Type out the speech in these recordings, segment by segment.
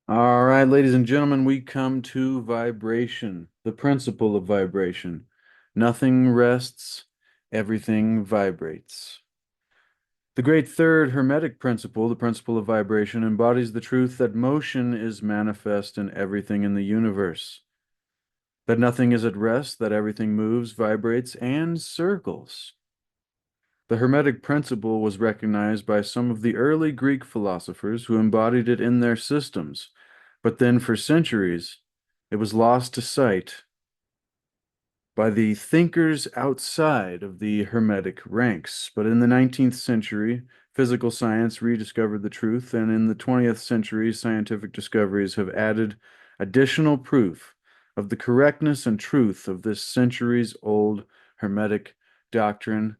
All right, ladies and gentlemen, we come to vibration, the principle of vibration. Nothing rests, everything vibrates. The great third Hermetic principle, the principle of vibration, embodies the truth that motion is manifest in everything in the universe, that nothing is at rest, that everything moves, vibrates, and circles. The Hermetic principle was recognized by some of the early Greek philosophers who embodied it in their systems, but then for centuries it was lost to sight by the thinkers outside of the Hermetic ranks. But in the 19th century, physical science rediscovered the truth, and in the 20th century, scientific discoveries have added additional proof of the correctness and truth of this centuries-old Hermetic doctrine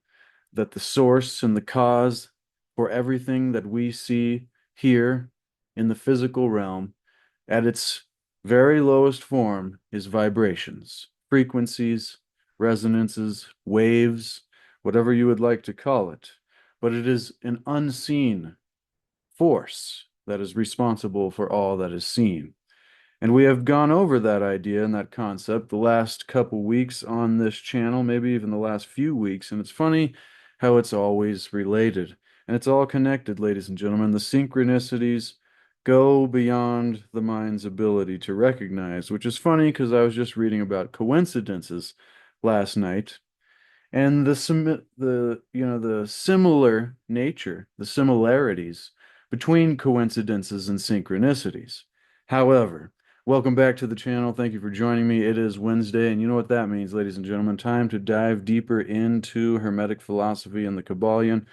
that the source and the cause for everything that we see here in the physical realm at its very lowest form is vibrations, frequencies, resonances, waves, whatever you would like to call it. But it is an unseen force that is responsible for all that is seen. And we have gone over that idea and that concept the last couple weeks on this channel, maybe even the last few weeks. And it's funny how it's always related. And it's all connected, ladies and gentlemen. The synchronicities go beyond the mind's ability to recognize, which is funny because I was just reading about coincidences last night and the similar nature, the similarities between coincidences and synchronicities. However, welcome back to the channel. Thank you for joining me. It is Wednesday, and you know what that means, ladies and gentlemen. Time to dive deeper into Hermetic philosophy and the Kybalion,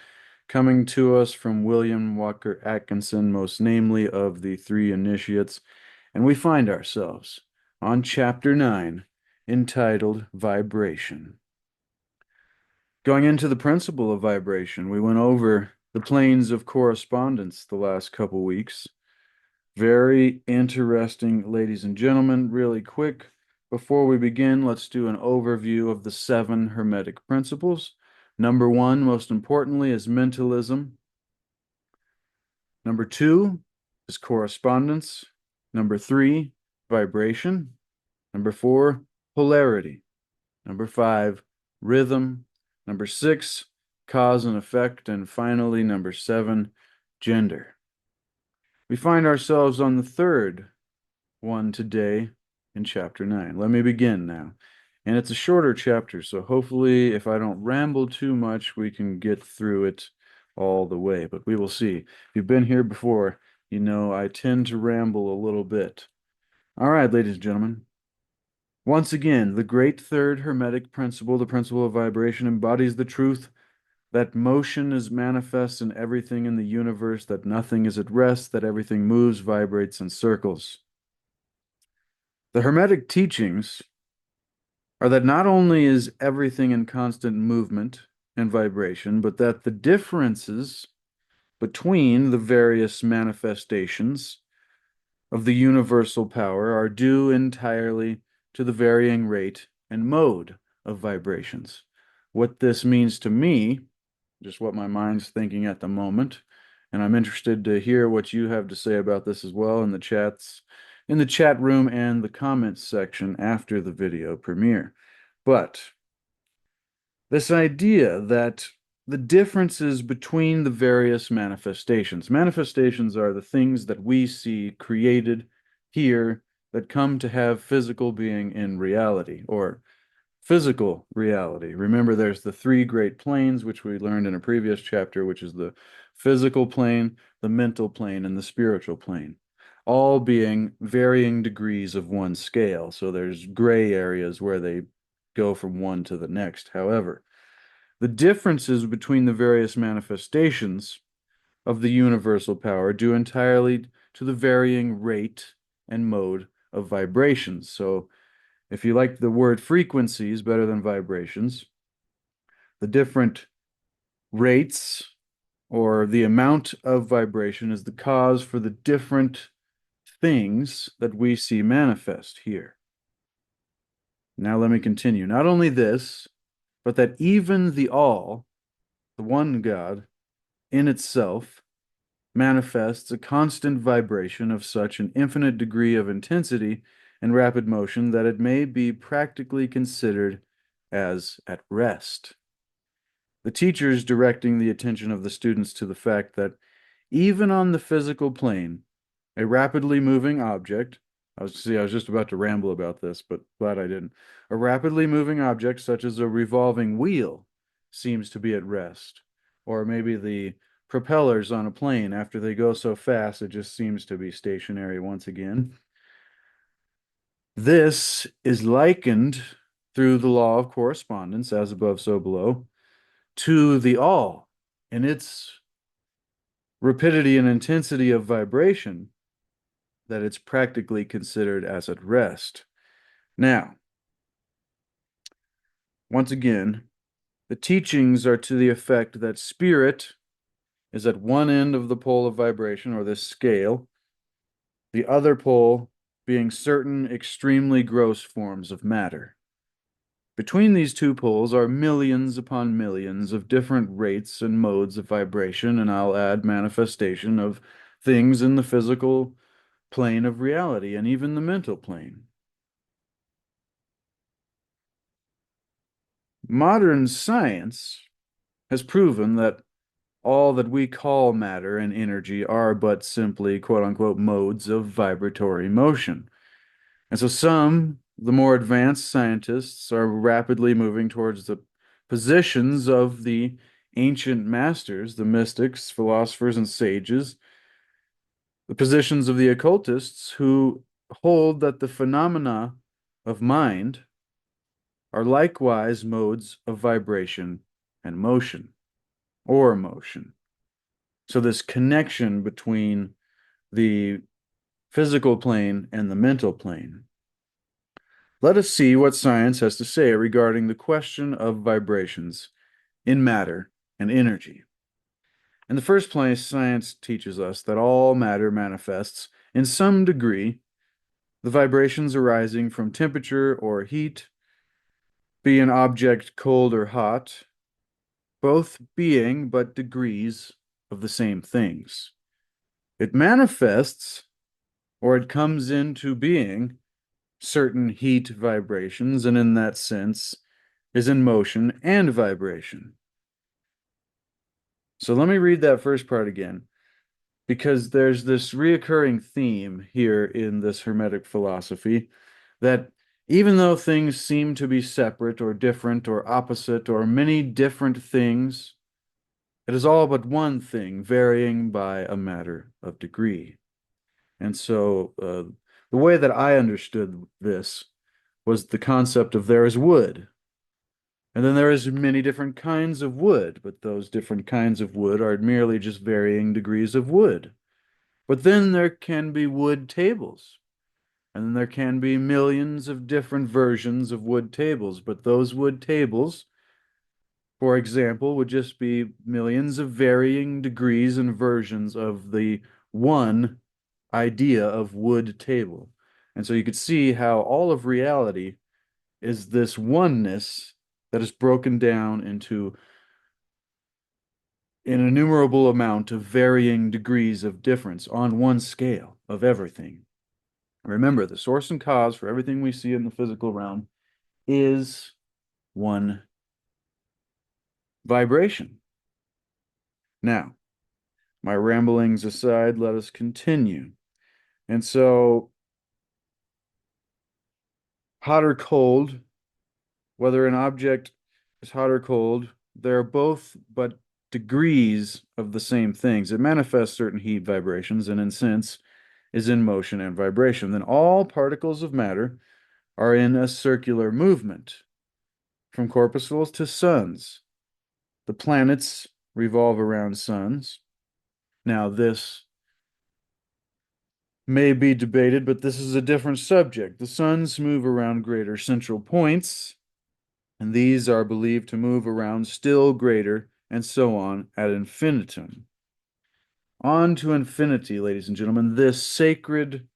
coming to us from William Walker Atkinson, most namely of the Three Initiates. And we find ourselves on chapter 9, entitled Vibration. Going into the principle of vibration, we went over the planes of correspondence the last couple weeks. Very interesting, ladies and gentlemen. Really quick, before we begin, let's do an overview of the 7 Hermetic principles. Number 1, most importantly, is mentalism. Number 2 is correspondence. Number 3, vibration. Number 4, polarity. Number 5, rhythm. Number 6, cause and effect. And finally, number 7, gender. We find ourselves on the third one today in chapter 9. Let me begin now. And it's a shorter chapter, so hopefully, if I don't ramble too much, we can get through it all the way. But we will see. If you've been here before, you know I tend to ramble a little bit. All right, ladies and gentlemen. Once again, the great third Hermetic principle, the principle of vibration, embodies the truth that motion is manifest in everything in the universe, that nothing is at rest, that everything moves, vibrates, and circles. The Hermetic teachings are that not only is everything in constant movement and vibration, but that the differences between the various manifestations of the universal power are due entirely to the varying rate and mode of vibrations. What this means to me, just what my mind's thinking at the moment, and I'm interested to hear what you have to say about this as well in the chat room and the comments section after the video premiere. But this idea that the differences between the various manifestations are the things that we see created here that come to have physical being in reality, or physical reality. Remember, there's the 3 great planes, which we learned in a previous chapter, which is the physical plane, the mental plane, and the spiritual plane, all being varying degrees of one scale. So there's gray areas where they go from one to the next. However, the differences between the various manifestations of the universal power due entirely to the varying rate and mode of vibrations. So if you like the word frequencies better than vibrations, the different rates or the amount of vibration is the cause for the different things that we see manifest here. Now let me continue. Not only this, but that even the all, the one God, in itself, manifests a constant vibration of such an infinite degree of intensity and rapid motion that it may be practically considered as at rest. The teachers directing the attention of the students to the fact that even on the physical plane, a rapidly moving object, I was just about to ramble about this, but glad I didn't. A rapidly moving object, such as a revolving wheel, seems to be at rest. Or maybe the propellers on a plane, after they go so fast, it just seems to be stationary once again. This is likened through the law of correspondence, as above, so below, to the all in its rapidity and intensity of vibration, that it's practically considered as at rest. Now, once again, the teachings are to the effect that spirit is at one end of the pole of vibration, or this scale, the other pole being certain extremely gross forms of matter. Between these two poles are millions upon millions of different rates and modes of vibration, and I'll add manifestation of things in the physical plane of reality and even the mental plane. Modern science has proven that all that we call matter and energy are but simply quote unquote modes of vibratory motion. And so the more advanced scientists, are rapidly moving towards the positions of the ancient masters, the mystics, philosophers, and sages, the positions of the occultists who hold that the phenomena of mind are likewise modes of vibration and motion, or motion. So this connection between the physical plane and the mental plane. Let us see what science has to say regarding the question of vibrations in matter and energy. In the first place, science teaches us that all matter manifests in some degree the vibrations arising from temperature or heat, be an object cold or hot, both being but degrees of the same things. It manifests, or it comes into being, certain heat vibrations, and in that sense is in motion and vibration. So let me read that first part again, because there's this reoccurring theme here in this Hermetic philosophy that even though things seem to be separate or different or opposite or many different things, it is all but one thing, varying by a matter of degree. And so the way that I understood this was the concept of there is wood. And then there is many different kinds of wood, but those different kinds of wood are merely just varying degrees of wood. But then there can be wood tables, and then there can be millions of different versions of wood tables, but those wood tables, for example, would just be millions of varying degrees and versions of the one idea of wood table. And so you could see how all of reality is this oneness that is broken down into an innumerable amount of varying degrees of difference on one scale of everything. Remember, the source and cause for everything we see in the physical realm is one vibration. Now, my ramblings aside, let us continue. And so, hot or cold, whether an object is hot or cold, they're both but degrees of the same things. It manifests certain heat vibrations and, in sense, is in motion and vibration. Then all particles of matter are in a circular movement, from corpuscles to suns. The planets revolve around suns. Now, this may be debated, but this is a different subject. The suns move around greater central points, and these are believed to move around still greater, and so on ad infinitum. On to infinity, ladies and gentlemen, this sacred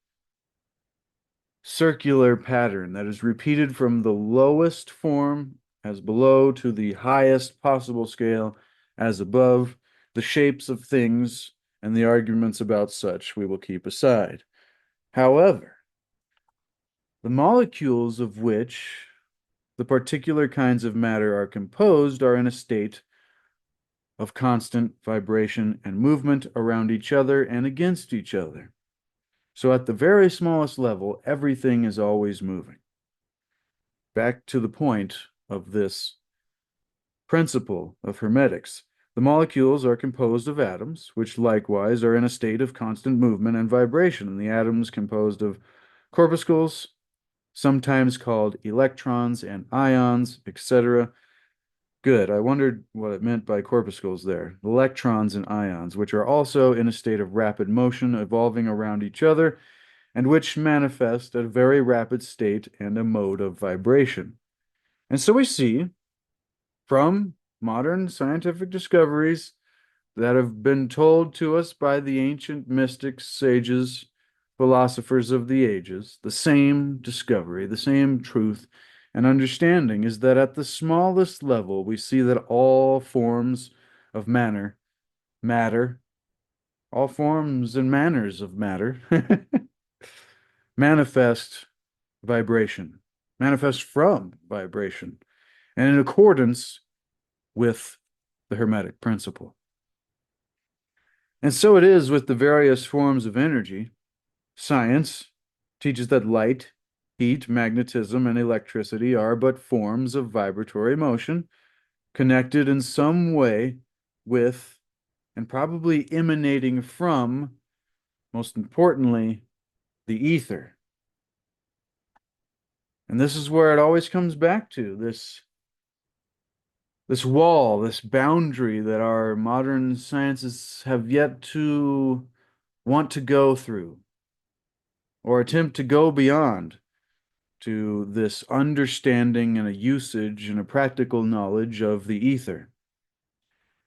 circular pattern that is repeated from the lowest form as below to the highest possible scale as above. The shapes of things and the arguments about such we will keep aside. However, the molecules of which the particular kinds of matter are composed are in a state of constant vibration and movement around each other and against each other. So at the very smallest level, everything is always moving. Back to the point of this principle of hermetics. The molecules are composed of atoms, which likewise are in a state of constant movement and vibration. And the atoms composed of corpuscles, sometimes called electrons and ions, etc. Good. I wondered what it meant by corpuscles there. Electrons and ions, which are also in a state of rapid motion, evolving around each other, and which manifest at a very rapid state and a mode of vibration. And so we see from modern scientific discoveries that have been told to us by the ancient mystics, sages, philosophers of the ages, the same discovery, the same truth and understanding is that at the smallest level, we see that all forms of matter, all forms and manners of matter manifest vibration, manifest from vibration, and in accordance with the Hermetic principle. And so it is with the various forms of energy. Science teaches that light, heat, magnetism, and electricity are but forms of vibratory motion connected in some way with and probably emanating from, most importantly, the ether. And this is where it always comes back to this wall, this boundary that our modern sciences have yet to want to go through or attempt to go beyond to this understanding and a usage and a practical knowledge of the ether.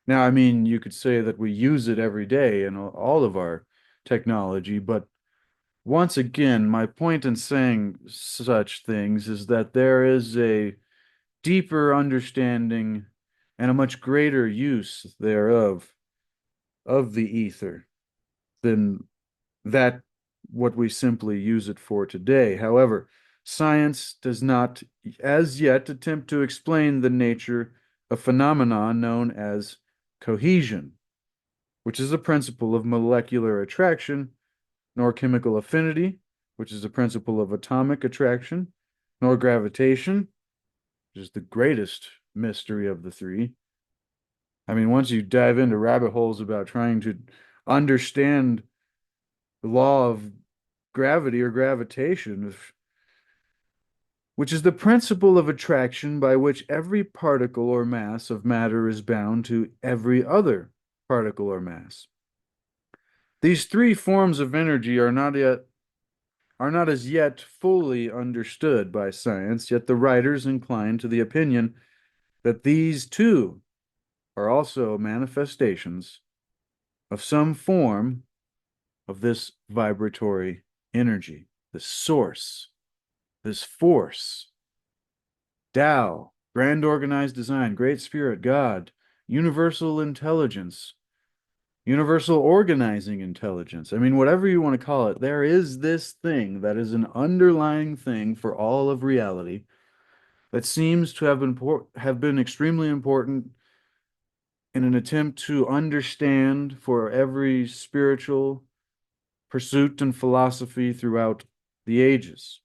Now, I mean, you could say that we use it every day in all of our technology, but once again, my point in saying such things is that there is a deeper understanding and a much greater use thereof of the ether than that what we simply use it for today. However, science does not as yet attempt to explain the nature of phenomena known as cohesion, which is a principle of molecular attraction, nor chemical affinity, which is a principle of atomic attraction, nor gravitation, which is the greatest mystery of the three. I mean, once you dive into rabbit holes about trying to understand the law of gravity or gravitation, which is the principle of attraction by which every particle or mass of matter is bound to every other particle or mass. These three forms of energy are not as yet fully understood by science, yet the writers incline to the opinion that these too are also manifestations of some form of this vibratory energy, this source, this force, Tao, grand organized design, great spirit, God, universal intelligence, universal organizing intelligence. I mean, whatever you want to call it, there is this thing that is an underlying thing for all of reality that seems to have been extremely important in an attempt to understand for every spiritual pursuit and philosophy throughout the ages.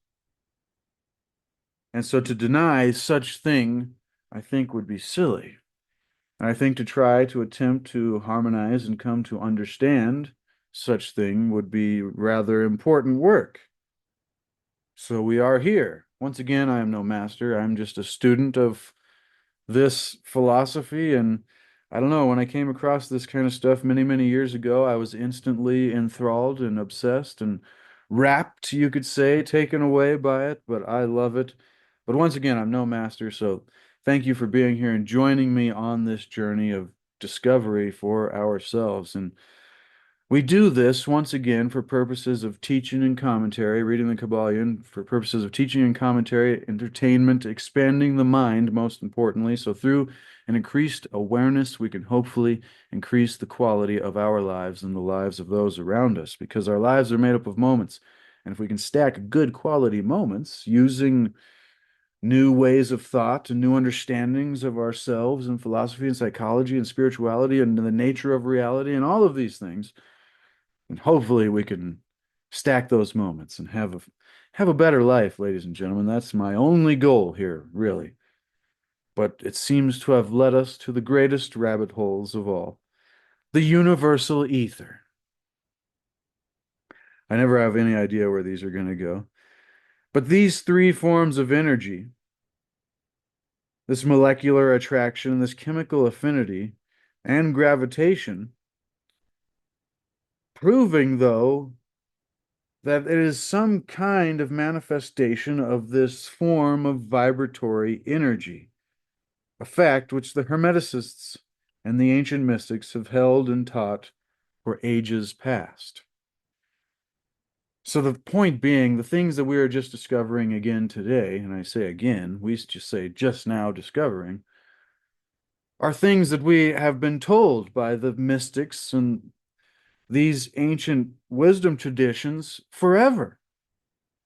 And so to deny such thing, I think, would be silly. And I think to try to attempt to harmonize and come to understand such thing would be rather important work. So we are here. Once again, I am no master. I'm just a student of this philosophy. And I don't know, when I came across this kind of stuff many, many years ago, I was instantly enthralled and obsessed and rapt, you could say, taken away by it. But I love it. But once again, I'm no master. So thank you for being here and joining me on this journey of discovery for ourselves. And we do this once again for purposes of teaching and commentary, reading the Kybalion, for purposes of teaching and commentary, entertainment, expanding the mind, most importantly. So through and increased awareness, we can hopefully increase the quality of our lives and the lives of those around us, because our lives are made up of moments. And if we can stack good quality moments using new ways of thought and new understandings of ourselves and philosophy and psychology and spirituality and the nature of reality and all of these things, and hopefully we can stack those moments and have a better life, ladies and gentlemen. That's my only goal here, really. But it seems to have led us to the greatest rabbit holes of all, the universal ether. I never have any idea where these are going to go. But these three forms of energy, this molecular attraction, this chemical affinity, and gravitation, proving, though, that it is some kind of manifestation of this form of vibratory energy, a fact which the Hermeticists and the ancient mystics have held and taught for ages past. So the point being, the things that we are just discovering again today, and I say again, we just say just now discovering, are things that we have been told by the mystics and these ancient wisdom traditions forever.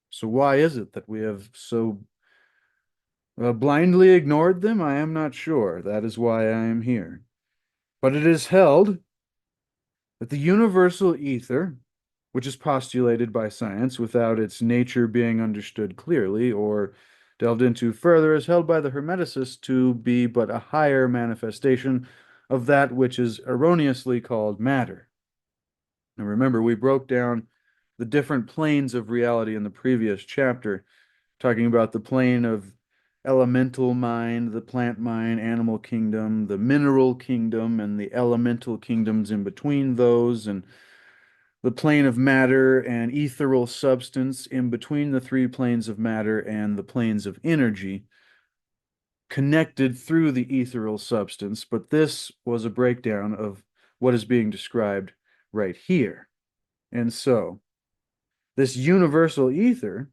So why is it that we have so blindly ignored them? I am not sure. That is why I am here. But it is held that the universal ether, which is postulated by science without its nature being understood clearly or delved into further, is held by the Hermeticists to be but a higher manifestation of that which is erroneously called matter. Now remember, we broke down the different planes of reality in the previous chapter, talking about the plane of elemental mind, the plant mind, animal kingdom, the mineral kingdom, and the elemental kingdoms in between those, and the plane of matter and ethereal substance in between the three planes of matter and the planes of energy, connected through the ethereal substance. But this was a breakdown of what is being described right here. And so, this universal ether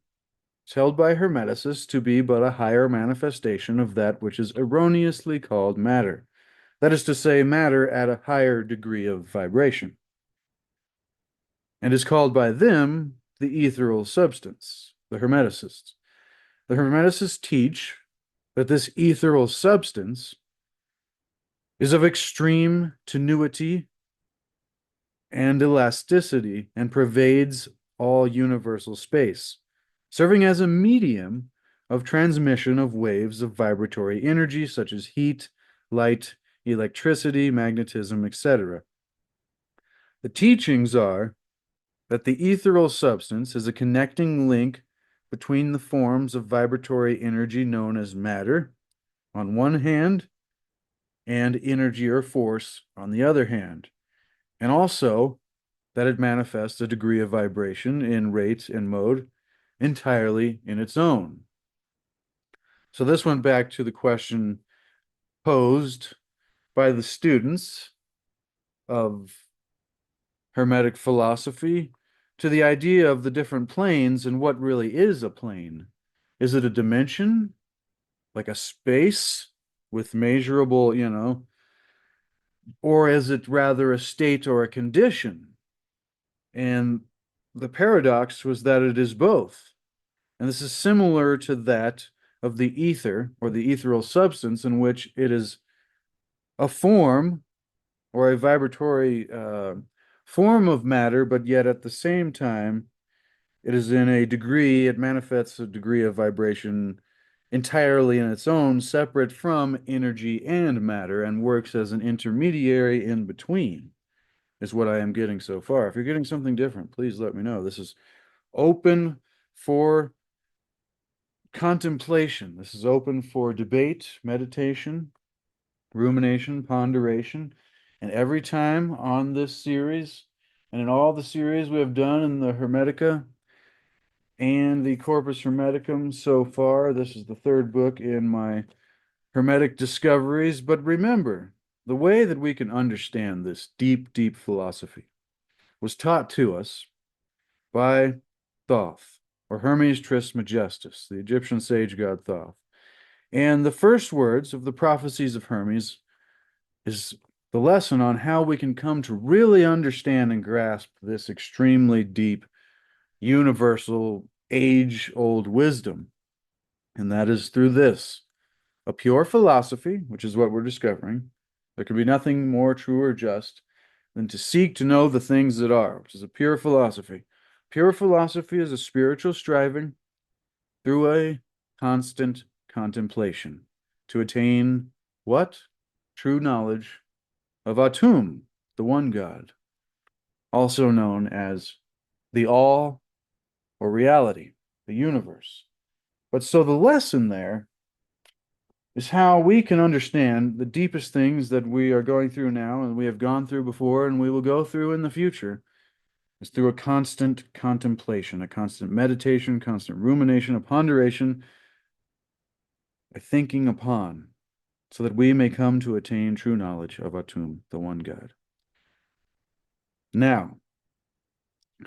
is held by Hermeticists to be but a higher manifestation of that which is erroneously called matter. That is to say, matter at a higher degree of vibration, and is called by them the ethereal substance, the Hermeticists. The Hermeticists teach that this ethereal substance is of extreme tenuity and elasticity and pervades all universal space, serving as a medium of transmission of waves of vibratory energy such as heat, light, electricity, magnetism, etc. The teachings are that the ethereal substance is a connecting link between the forms of vibratory energy known as matter on one hand and energy or force on the other hand, and also that it manifests a degree of vibration in rate and mode entirely in its own. So this went back to the question posed by the students of Hermetic philosophy to the idea of the different planes and what really is a plane. Is it a dimension, like a space with measurable, or is it rather a state or a condition? And the paradox was that it is both. And this is similar to that of the ether or the ethereal substance, in which it is a form or a vibratory form of matter, but yet at the same time, it is in a degree, it manifests a degree of vibration entirely in its own, separate from energy and matter, and works as an intermediary in between, is what I am getting so far. If you're getting something different, please let me know. This is open for contemplation. This is open for debate, meditation, rumination, ponderation. And every time on this series, and in all the series we have done in the Hermetica and the Corpus Hermeticum so far, this is the third book in my Hermetic discoveries. But remember, the way that we can understand this deep, deep philosophy was taught to us by Thoth, or Hermes Trismegistus, the Egyptian sage god Thoth. And the first words of the prophecies of Hermes is the lesson on how we can come to really understand and grasp this extremely deep, universal, age-old wisdom. And that is through this, a pure philosophy, which is what we're discovering. There can be nothing more true or just than to seek to know the things that are, which is a pure philosophy. Pure philosophy is a spiritual striving through a constant contemplation to attain what? True knowledge of Atum, the one God, also known as the all or reality, the universe. But so the lesson there is how we can understand the deepest things that we are going through now and we have gone through before and we will go through in the future is through a constant contemplation, a constant meditation, constant rumination, a ponderation, a thinking upon, so that we may come to attain true knowledge of Atum, the one God. Now,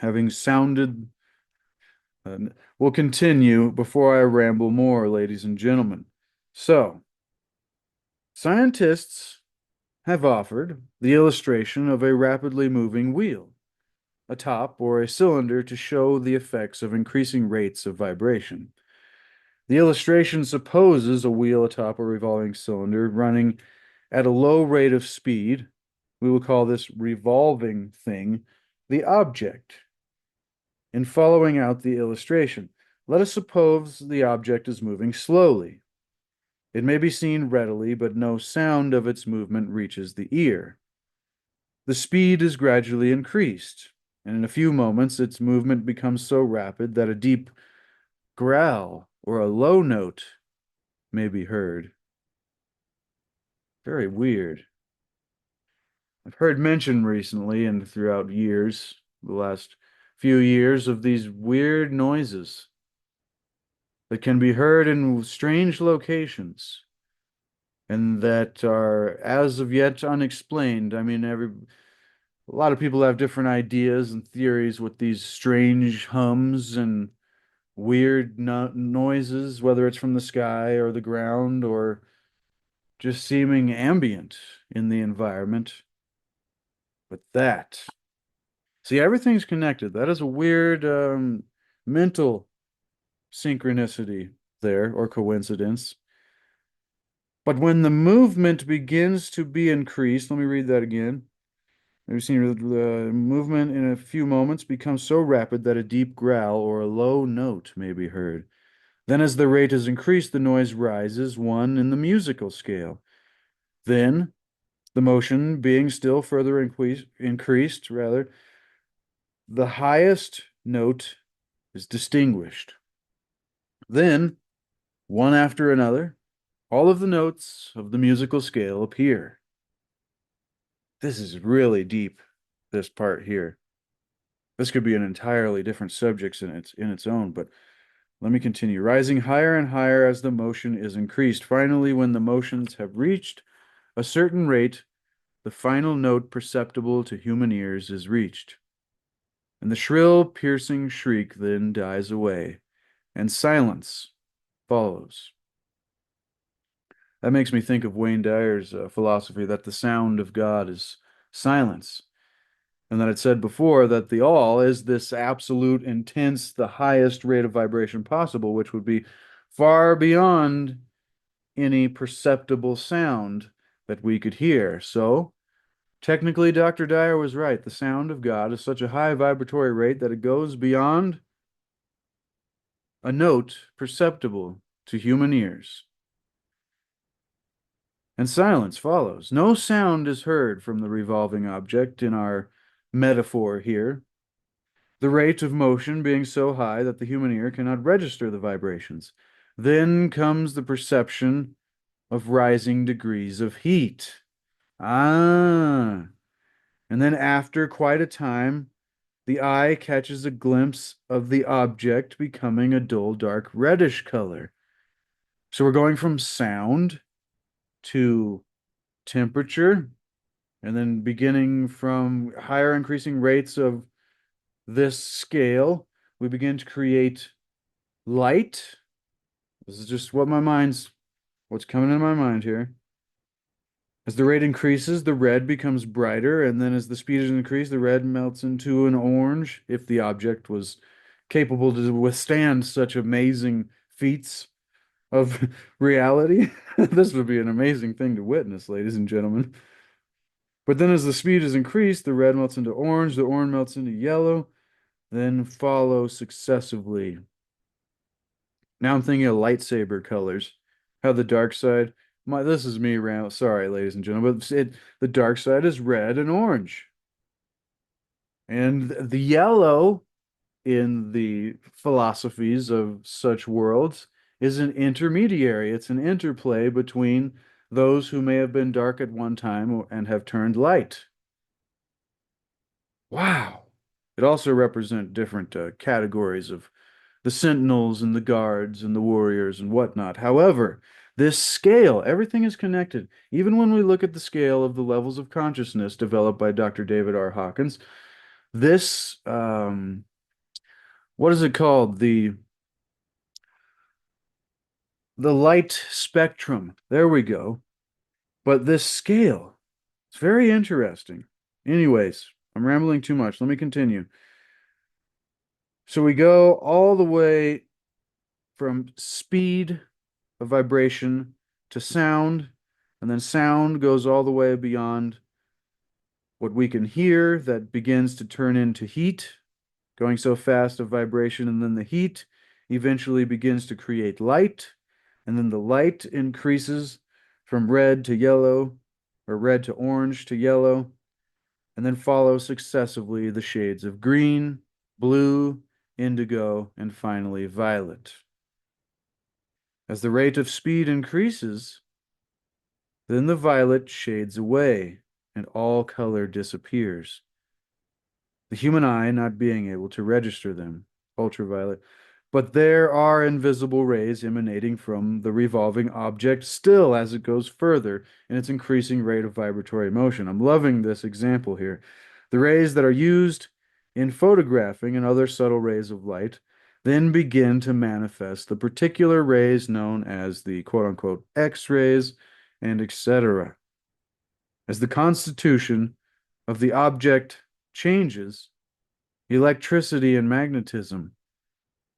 having sounded, we'll continue before I ramble more, ladies and gentlemen. So, scientists have offered the illustration of a rapidly moving wheel, a top or a cylinder to show the effects of increasing rates of vibration. The illustration supposes a wheel atop a revolving cylinder running at a low rate of speed. We will call this revolving thing the object. In following out the illustration, let us suppose the object is moving slowly. It may be seen readily, but no sound of its movement reaches the ear. The speed is gradually increased, and in a few moments its movement becomes so rapid that a deep growl or a low note may be heard. Very weird. I've heard mention recently and throughout years, the last few years, of these weird noises that can be heard in strange locations and that are as of yet unexplained. I mean, a lot of people have different ideas and theories with these strange hums and weird noises, whether it's from the sky or the ground or just seeming ambient in the environment. But see, everything's connected. That is a weird mental synchronicity there or coincidence. But when the movement begins to be increased, let me read that again. We've seen the movement in a few moments becomes so rapid that a deep growl or a low note may be heard. Then, as the rate is increased, the noise rises one in the musical scale. Then, the motion being still further increased, the highest note is distinguished. Then, one after another, all of the notes of the musical scale appear. This is really deep, this part here. This could be an entirely different subject in its own, but let me continue. Rising higher and higher as the motion is increased. Finally, when the motions have reached a certain rate, the final note perceptible to human ears is reached. And the shrill, piercing shriek then dies away, and silence follows. That makes me think of Wayne Dyer's philosophy that the sound of God is silence. And that it said before that the all is this absolute, intense, the highest rate of vibration possible, which would be far beyond any perceptible sound that we could hear. So, technically, Dr. Dyer was right. The sound of God is such a high vibratory rate that it goes beyond a note perceptible to human ears. And silence follows. No sound is heard from the revolving object in our metaphor here, the rate of motion being so high that the human ear cannot register the vibrations. Then comes the perception of rising degrees of heat. Ah, and then after quite a time, the eye catches a glimpse of the object becoming a dull, dark, reddish color. So we're going from sound to temperature, and then beginning from higher increasing rates of this scale, we begin to create light. This is just what my mind's what's coming in my mind here. As the rate increases, the red becomes brighter, and then as the speed is increased, the red melts into an orange if the object was capable to withstand such amazing feats of reality. This would be an amazing thing to witness, ladies and gentlemen. But then as the speed is increased, the red melts into orange, the orange melts into yellow, then follow successively. Now I'm thinking of lightsaber colors. How the dark side, this is me around. Sorry, ladies and gentlemen, but the dark side is red and orange. And the yellow in the philosophies of such worlds is an intermediary. It's an interplay between those who may have been dark at one time and have turned light. Wow. It also represents different categories of the sentinels and the guards and the warriors and whatnot. However, this scale, everything is connected. Even when we look at the scale of the levels of consciousness developed by Dr. David R. Hawkins, this, what is it called? The light spectrum. There we go. But this scale, it's very interesting. Anyways, I'm rambling too much. Let me continue. So we go all the way from speed of vibration to sound, and then sound goes all the way beyond what we can hear that begins to turn into heat, going so fast of vibration, and then the heat eventually begins to create light, and then the light increases from red to yellow, or red to orange to yellow, and then follow successively the shades of green, blue, indigo, and finally violet. As the rate of speed increases, then the violet shades away and all color disappears, the human eye not being able to register them, ultraviolet. But there are invisible rays emanating from the revolving object still as it goes further in its increasing rate of vibratory motion. I'm loving this example here. The rays that are used in photographing and other subtle rays of light then begin to manifest the particular rays known as the quote unquote X-rays and etc. As the constitution of the object changes, electricity and magnetism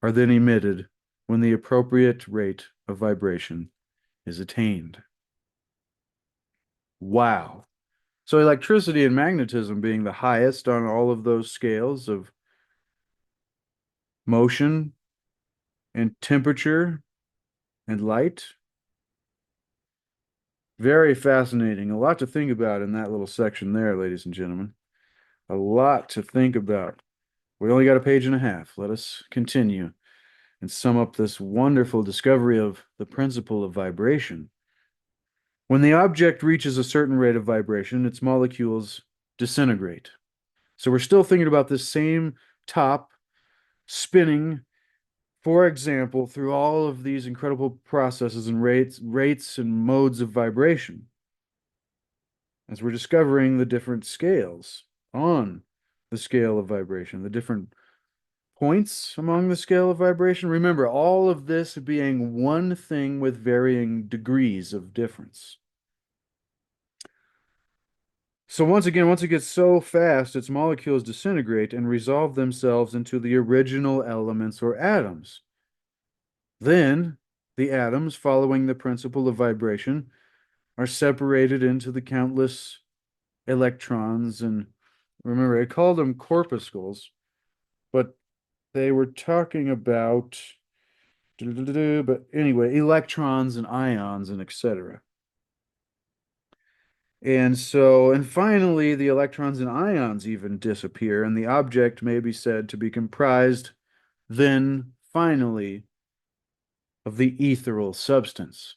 are then emitted when the appropriate rate of vibration is attained. Wow. So electricity and magnetism being the highest on all of those scales of motion and temperature and light. Very fascinating. A lot to think about in that little section there, ladies and gentlemen. A lot to think about. We only got a page and a half. Let us continue and sum up this wonderful discovery of the principle of vibration. When the object reaches a certain rate of vibration, its molecules disintegrate. So we're still thinking about this same top spinning, for example, through all of these incredible processes and rates and modes of vibration, as we're discovering the different scales on the scale of vibration, the different points among the scale of vibration. Remember, all of this being one thing with varying degrees of difference. So once again, once it gets so fast, its molecules disintegrate and resolve themselves into the original elements or atoms. Then the atoms, following the principle of vibration, are separated into the countless electrons. And remember, I called them corpuscles, but they were talking about, but anyway, electrons and ions and etc. And so, and finally, the electrons and ions even disappear, and the object may be said to be comprised then finally of the ethereal substance,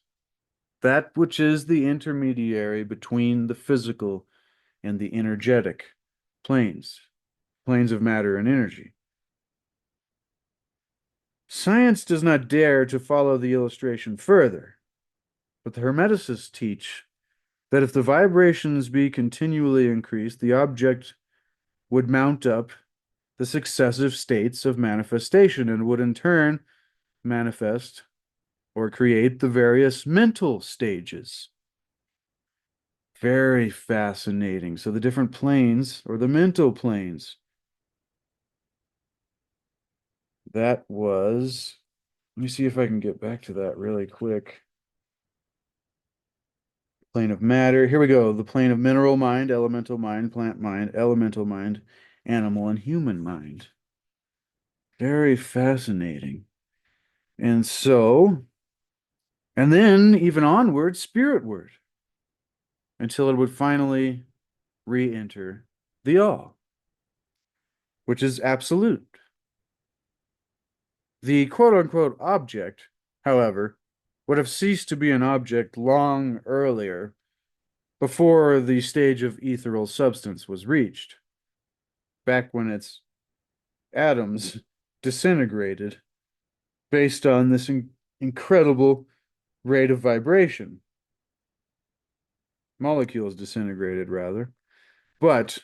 that which is the intermediary between the physical and the energetic planes, planes of matter and energy. Science does not dare to follow the illustration further, but the Hermeticists teach that if the vibrations be continually increased, the object would mount up the successive states of manifestation and would in turn manifest or create the various mental stages. Very fascinating. So the different planes, or the mental planes, that was, let me see if I can get back to that really quick. Plane of matter. Here we go. The plane of mineral mind, elemental mind, plant mind, elemental mind, animal and human mind. Very fascinating. And so, and then even onward, spiritward, until it would finally re-enter the all, which is absolute. The quote unquote object, however, would have ceased to be an object long earlier, before the stage of ethereal substance was reached, back when its atoms disintegrated based on this incredible rate of vibration. Molecules disintegrated, rather. But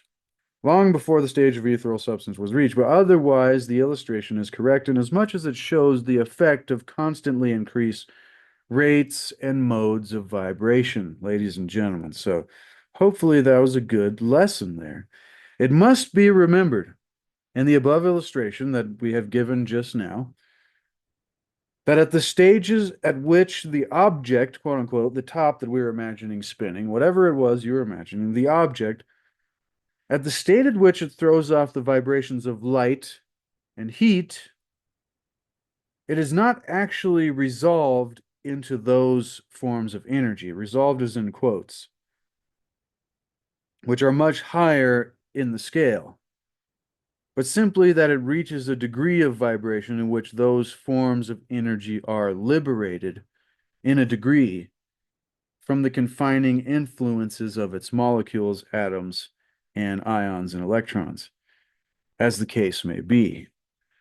long before the stage of ethereal substance was reached. But otherwise, the illustration is correct in as much as it shows the effect of constantly increased rates and modes of vibration, ladies and gentlemen. So hopefully that was a good lesson there. It must be remembered in the above illustration that we have given just now, that at the stages at which the object, quote unquote, the top that we were imagining spinning, whatever it was you were imagining, the object, at the state at which it throws off the vibrations of light and heat, it is not actually resolved into those forms of energy. Resolved is in quotes, which are much higher in the scale, but simply that it reaches a degree of vibration in which those forms of energy are liberated in a degree from the confining influences of its molecules, atoms, and ions and electrons, as the case may be.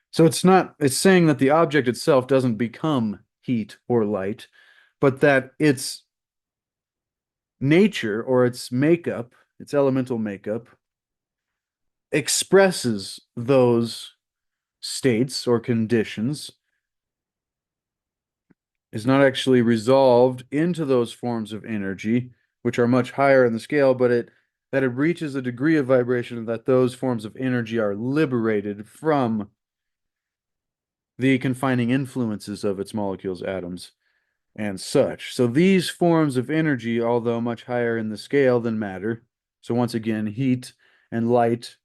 So it's saying that the object itself doesn't become heat or light, but that its nature or its makeup, its elemental makeup, expresses those states or conditions, is not actually resolved into those forms of energy, which are much higher in the scale, but that it reaches a degree of vibration that those forms of energy are liberated from the confining influences of its molecules, atoms, and such. So these forms of energy, although much higher in the scale than matter, so once again, heat and light,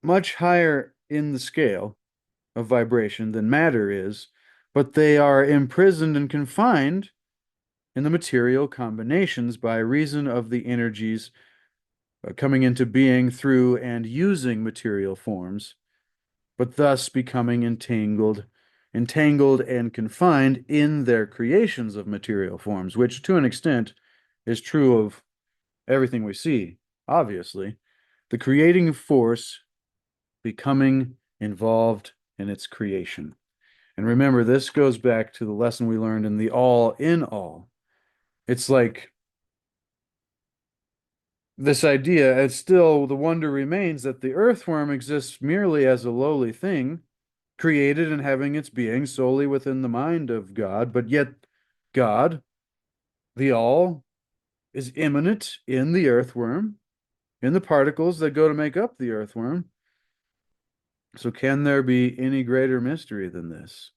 much higher in the scale of vibration than matter is, but they are imprisoned and confined in the material combinations by reason of the energies coming into being through and using material forms, but thus becoming entangled and confined in their creations of material forms, which to an extent is true of everything we see, obviously. The creating force becoming involved in its creation. And remember, this goes back to the lesson we learned in the all in all. It's like this idea, it's still the wonder remains that the earthworm exists merely as a lowly thing, created and having its being solely within the mind of God, but yet God, the all, is immanent in the earthworm, in the particles that go to make up the earthworm. So can there be any greater mystery than this?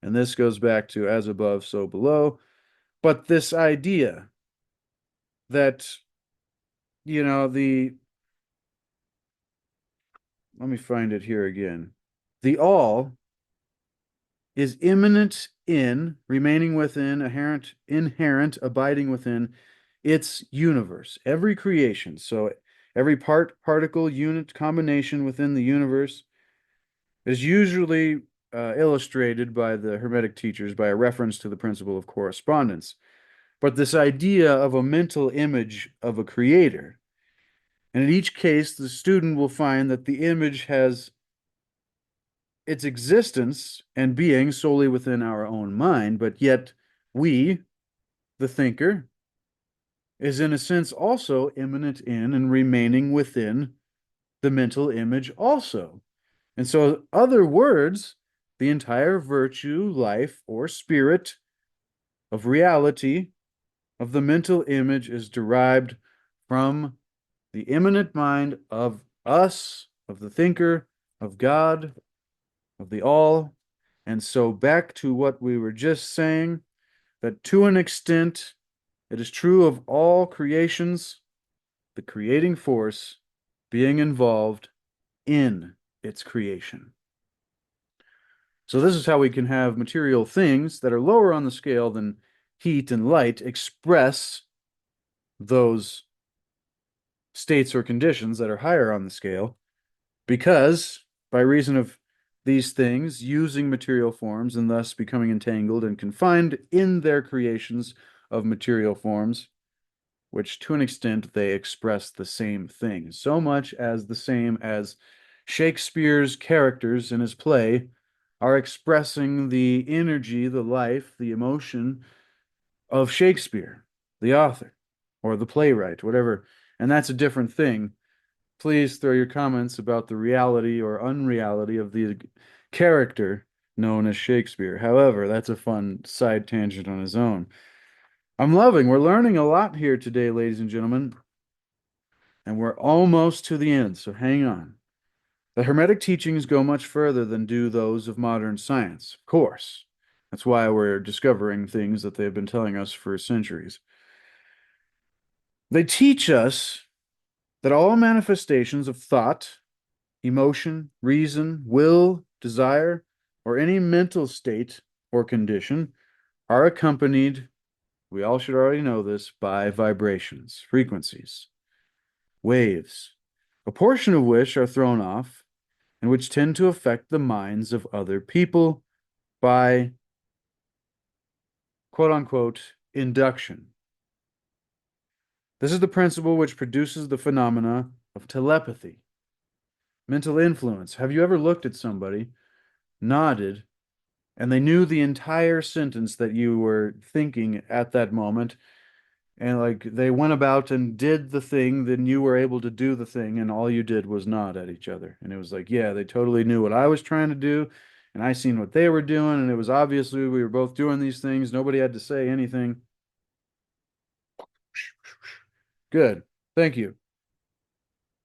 And this goes back to as above, so below. But this idea that, let me find it here again. The all is immanent in, remaining within, inherent, abiding within its universe, every creation. So every particle, unit, combination within the universe is usually illustrated by the Hermetic teachers by a reference to the principle of correspondence. But this idea of a mental image of a creator, and in each case, the student will find that the image has its existence and being solely within our own mind, but yet we, the thinker, is in a sense also immanent in and remaining within the mental image also. And so, other words, the entire virtue, life, or spirit of reality of the mental image is derived from the immanent mind of us, of the thinker, of God, of the all. And so back to what we were just saying, that to an extent, it is true of all creations, the creating force being involved in its creation. So this is how we can have material things that are lower on the scale than heat and light express those states or conditions that are higher on the scale, because by reason of these things using material forms and thus becoming entangled and confined in their creations of material forms, which to an extent they express the same thing, so much as the same as Shakespeare's characters in his play are expressing the energy, the life, the emotion of Shakespeare, the author, or the playwright, whatever. And that's a different thing. Please throw your comments about the reality or unreality of the character known as Shakespeare. However, that's a fun side tangent on his own. We're learning a lot here today, ladies and gentlemen, and we're almost to the end, so hang on. The Hermetic teachings go much further than do those of modern science, of course. That's why we're discovering things that they've been telling us for centuries. They teach us that all manifestations of thought, emotion, reason, will, desire, or any mental state or condition are accompanied, we all should already know this, by vibrations, frequencies, waves, a portion of which are thrown off and which tend to affect the minds of other people by quote unquote induction. This is the principle which produces the phenomena of telepathy, mental influence. Have you ever looked at somebody, nodded, and they knew the entire sentence that you were thinking at that moment, and like they went about and did the thing, then you were able to do the thing, and all you did was nod at each other. And it was like, yeah, they totally knew what I was trying to do, and I seen what they were doing, and it was obviously we were both doing these things. Nobody had to say anything. Good. Thank you.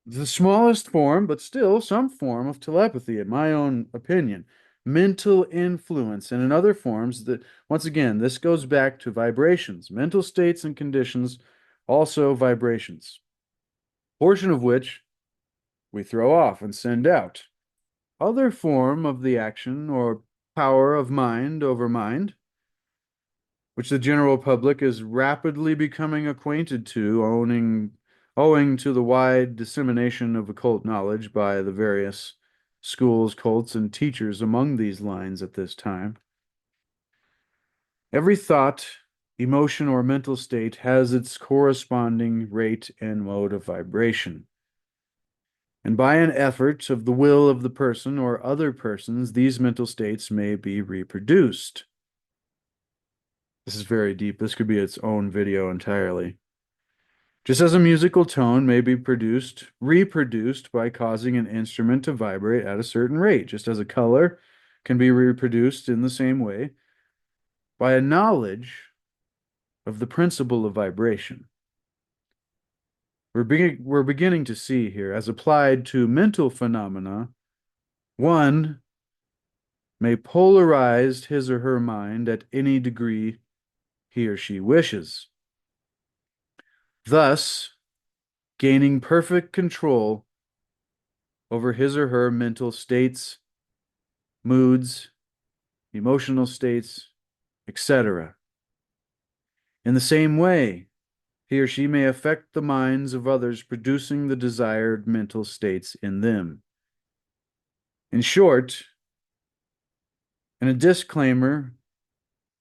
The smallest form, but still some form of telepathy, in my own opinion. Mental influence, and in other forms that, once again, this goes back to vibrations, mental states and conditions, also vibrations, portion of which we throw off and send out. Other form of the action or power of mind over mind, which the general public is rapidly becoming acquainted to, owing to the wide dissemination of occult knowledge by the various schools, cults, and teachers among these lines at this time. Every thought, emotion, or mental state has its corresponding rate and mode of vibration. And by an effort of the will of the person or other persons, these mental states may be reproduced. This is very deep. This could be its own video entirely. Just as a musical tone may be reproduced by causing an instrument to vibrate at a certain rate, just as a color can be reproduced in the same way by a knowledge of the principle of vibration. We're beginning to see here, as applied to mental phenomena, one may polarize his or her mind at any degree he or she wishes, thus gaining perfect control over his or her mental states, moods, emotional states, etc. In the same way, he or she may affect the minds of others, producing the desired mental states in them. In short, in a disclaimer,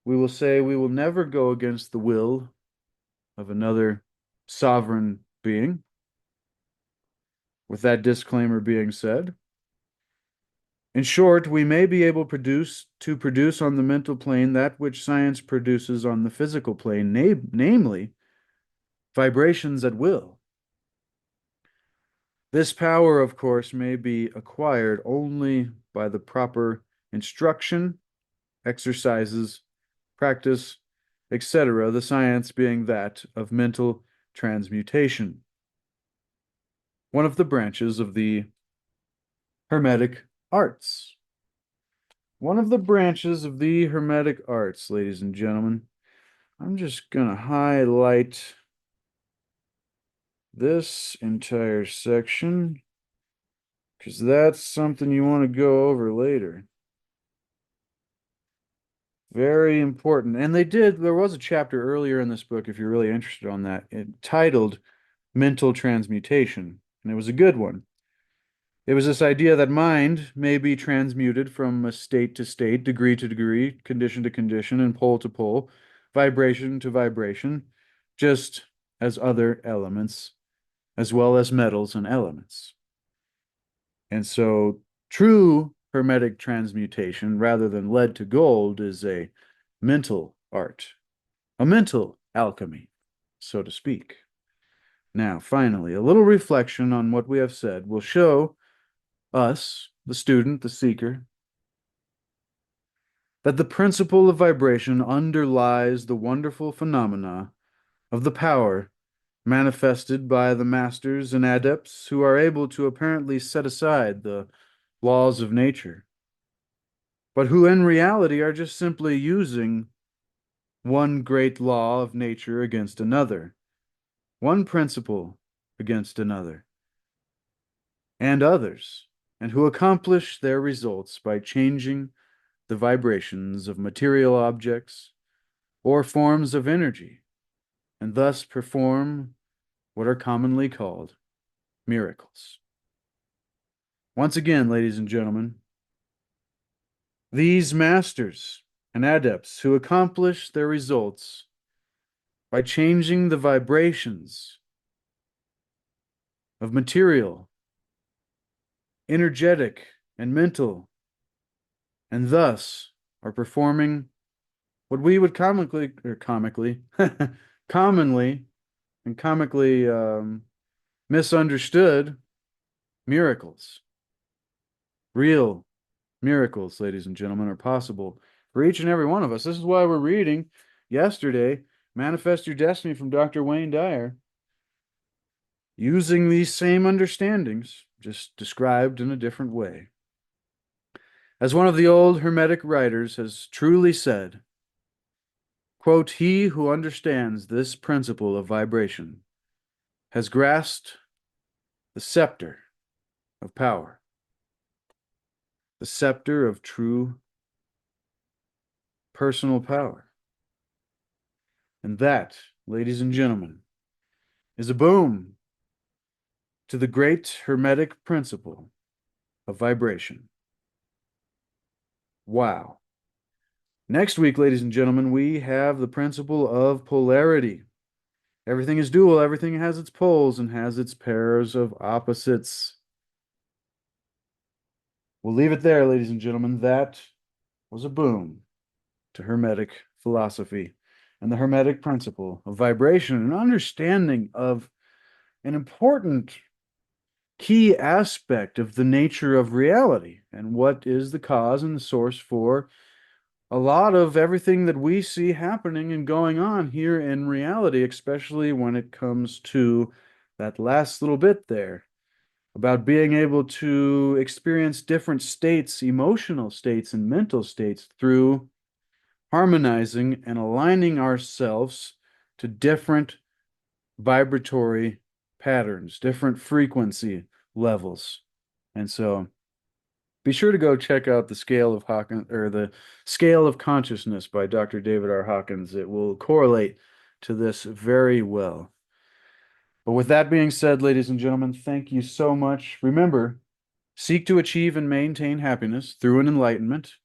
we will say we will never go against the will of another sovereign being. With that disclaimer being said, in short, we may be able to produce on the mental plane that which science produces on the physical plane, namely vibrations at will. This power, of course, may be acquired only by the proper instruction, exercises, practice, etc., the science being that of mental transmutation, one of the branches of the Hermetic arts. One of the branches of the Hermetic arts, ladies and gentlemen. I'm just going to highlight this entire section because that's something you want to go over later. Very important. And there was a chapter earlier in this book, if you're really interested on that, titled Mental Transmutation, and it was a good one. It was this idea that mind may be transmuted from a state to state, degree to degree, condition to condition, and pole to pole, vibration to vibration, just as other elements, as well as metals and elements. And so true Hermetic transmutation, rather than lead to gold, is a mental art, a mental alchemy, so to speak. Now, finally, a little reflection on what we have said will show us, the student, the seeker, that the principle of vibration underlies the wonderful phenomena of the power manifested by the masters and adepts who are able to apparently set aside the laws of nature, but who in reality are just simply using one great law of nature against another, one principle against another, and others, and who accomplish their results by changing the vibrations of material objects or forms of energy, and thus perform what are commonly called miracles. Once again, ladies and gentlemen, these masters and adepts who accomplish their results by changing the vibrations of material, energetic, and mental, and thus are performing what we would commonly and comically misunderstood miracles. Real miracles, ladies and gentlemen, are possible for each and every one of us. This is why we're reading yesterday Manifest Your Destiny from Dr. Wayne Dyer, using these same understandings, just described in a different way. As one of the old Hermetic writers has truly said, quote, "He who understands this principle of vibration has grasped the scepter of power, the scepter of true personal power." And that, ladies and gentlemen, is a boom to the great Hermetic principle of vibration. Wow. Next week, ladies and gentlemen, we have the principle of polarity. Everything is dual, everything has its poles and has its pairs of opposites. We'll leave it there, ladies and gentlemen. That was a boom to Hermetic philosophy and the Hermetic principle of vibration, and understanding of an important key aspect of the nature of reality and what is the cause and the source for a lot of everything that we see happening and going on here in reality, especially when it comes to that last little bit there about being able to experience different states, emotional states and mental states, through harmonizing and aligning ourselves to different vibratory patterns, different frequency levels. And so be sure to go check out the Scale of Hawkins, or the Scale of Consciousness by Dr. David R. Hawkins. It will correlate to this very well. But with that being said, ladies and gentlemen, thank you so much. Remember, seek to achieve and maintain happiness through an enlightenment,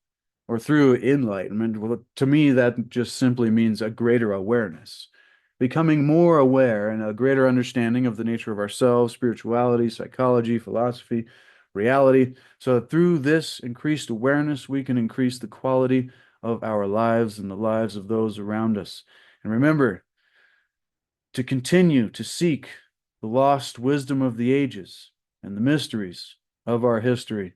or through enlightenment. Well, to me, that just simply means a greater awareness, becoming more aware and a greater understanding of the nature of ourselves, spirituality, psychology, philosophy, reality, so that through this increased awareness, we can increase the quality of our lives and the lives of those around us. And remember to continue to seek the lost wisdom of the ages and the mysteries of our history.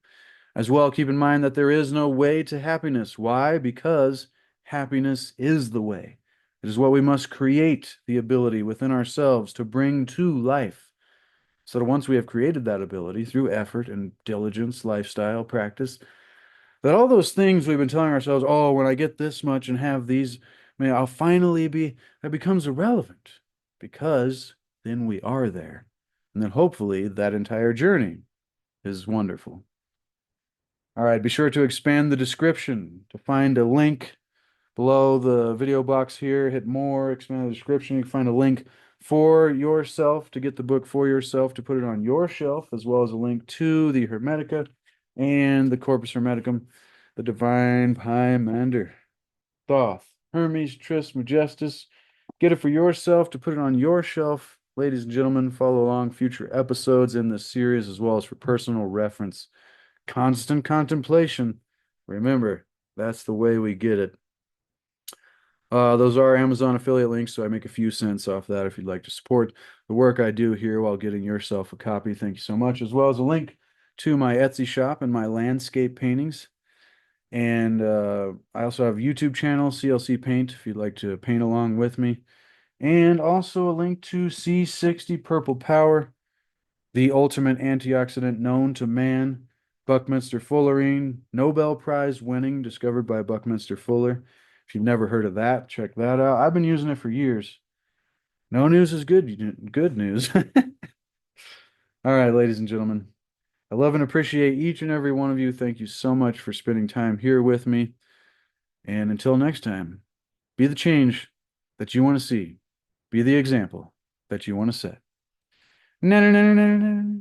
As well, keep in mind that there is no way to happiness. Why? Because happiness is the way. It is what we must create the ability within ourselves to bring to life. So that once we have created that ability through effort and diligence, lifestyle, practice, that all those things we've been telling ourselves, oh, when I get this much and have these, I'll finally be, that becomes irrelevant because then we are there. And then hopefully that entire journey is wonderful. All right, be sure to expand the description to find a link below the video box here. Hit more, expand the description. You can find a link for yourself to get the book for yourself, to put it on your shelf, as well as a link to the Hermetica and the Corpus Hermeticum, the Divine Pymander, Thoth, Hermes, Trismegistus. Get it for yourself to put it on your shelf. Ladies and gentlemen, follow along future episodes in this series as well as for personal reference. Constant contemplation. Remember, that's the way we get it. Those are Amazon affiliate links, so I make a few cents off that if you'd like to support the work I do here while getting yourself a copy. Thank you so much, as well as a link to my Etsy shop and my landscape paintings. And I also have a YouTube channel, CLC Paint, if you'd like to paint along with me. And also a link to C60 Purple Power, the ultimate antioxidant known to man. Buckminster Fullerene, Nobel Prize winning, discovered by Buckminster Fuller. If you've never heard of that, check that out. I've been using it for years. No news is good news. All right, ladies and gentlemen. I love and appreciate each and every one of you. Thank you so much for spending time here with me. And until next time, be the change that you want to see. Be the example that you want to set. No, no, no, no, no, no.